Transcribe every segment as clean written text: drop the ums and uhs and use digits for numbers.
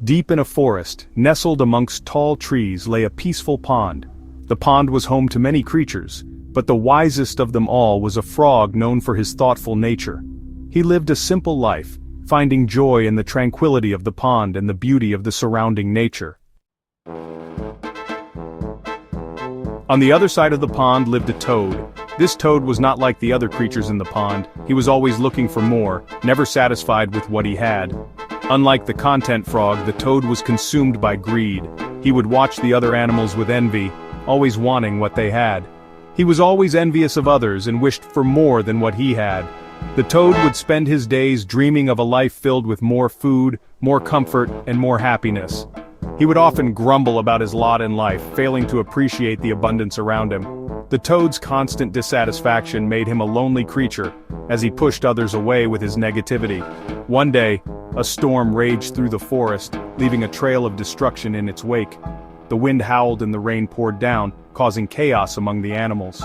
Deep in a forest, nestled amongst tall trees, lay a peaceful pond. The pond was home to many creatures, but the wisest of them all was a frog known for his thoughtful nature. He lived a simple life, finding joy in the tranquility of the pond and the beauty of the surrounding nature. On the other side of the pond lived a toad. This toad was not like the other creatures in the pond. He was always looking for more, never satisfied with what he had. Unlike the content frog, the toad was consumed by greed. He would watch the other animals with envy, always wanting what they had. He was always envious of others and wished for more than what he had. The toad would spend his days dreaming of a life filled with more food, more comfort, and more happiness. He would often grumble about his lot in life, failing to appreciate the abundance around him. The toad's constant dissatisfaction made him a lonely creature, as he pushed others away with his negativity. One day, a storm raged through the forest, leaving a trail of destruction in its wake. The wind howled and the rain poured down, causing chaos among the animals.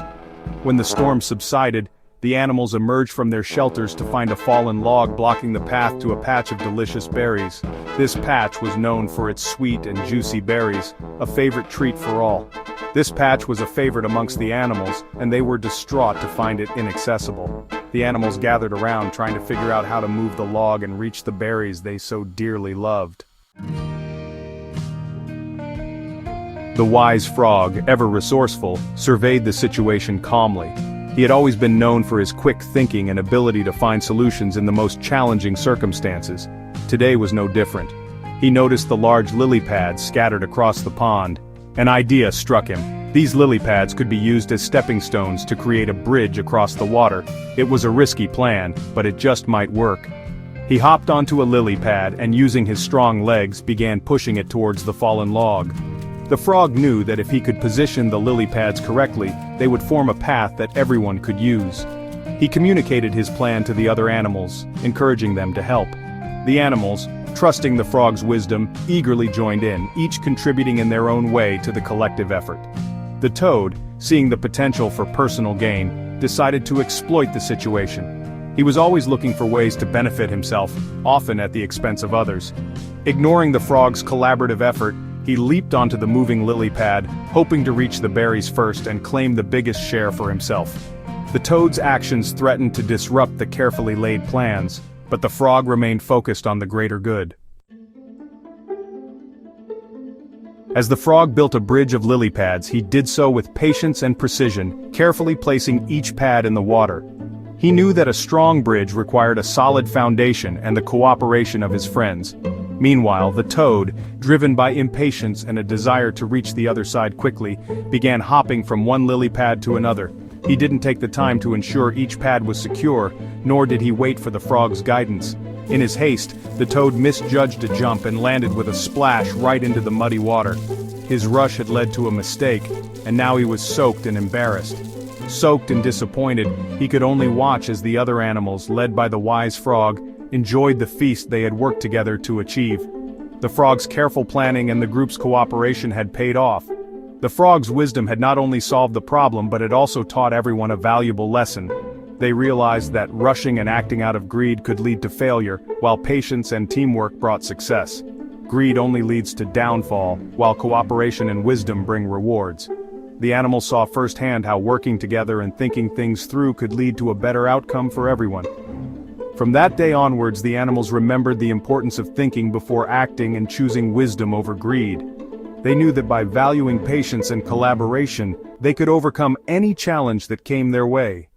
When the storm subsided, the animals emerged from their shelters to find a fallen log blocking the path to a patch of delicious berries. This patch was known for its sweet and juicy berries, a favorite treat for all. This patch was a favorite amongst the animals, and they were distraught to find it inaccessible. The animals gathered around trying to figure out how to move the log and reach the berries they so dearly loved. The wise frog, ever resourceful, surveyed the situation calmly. He had always been known for his quick thinking and ability to find solutions in the most challenging circumstances. Today was no different. He noticed the large lily pads scattered across the pond. An idea struck him. These lily pads could be used as stepping stones to create a bridge across the water. It was a risky plan, but it just might work. He hopped onto a lily pad and, using his strong legs, began pushing it towards the fallen log. The frog knew that if he could position the lily pads correctly, they would form a path that everyone could use. He communicated his plan to the other animals, encouraging them to help. The animals, trusting the frog's wisdom, eagerly joined in, each contributing in their own way to the collective effort. The toad, seeing the potential for personal gain, decided to exploit the situation. He was always looking for ways to benefit himself, often at the expense of others. Ignoring the frog's collaborative effort, he leaped onto the moving lily pad, hoping to reach the berries first and claim the biggest share for himself. The toad's actions threatened to disrupt the carefully laid plans, but the frog remained focused on the greater good. As the frog built a bridge of lily pads, he did so with patience and precision, carefully placing each pad in the water. He knew that a strong bridge required a solid foundation and the cooperation of his friends. Meanwhile, the toad, driven by impatience and a desire to reach the other side quickly, began hopping from one lily pad to another. He didn't take the time to ensure each pad was secure, nor did he wait for the frog's guidance. In his haste, the toad misjudged a jump and landed with a splash right into the muddy water. His rush had led to a mistake, and now he was soaked and embarrassed. Soaked and disappointed, he could only watch as the other animals, led by the wise frog, enjoyed the feast they had worked together to achieve. The frog's careful planning and the group's cooperation had paid off. The frog's wisdom had not only solved the problem but had also taught everyone a valuable lesson. They realized that rushing and acting out of greed could lead to failure, while patience and teamwork brought success. Greed only leads to downfall, while cooperation and wisdom bring rewards. The animals saw firsthand how working together and thinking things through could lead to a better outcome for everyone. From that day onwards, the animals remembered the importance of thinking before acting and choosing wisdom over greed. They knew that by valuing patience and collaboration, they could overcome any challenge that came their way.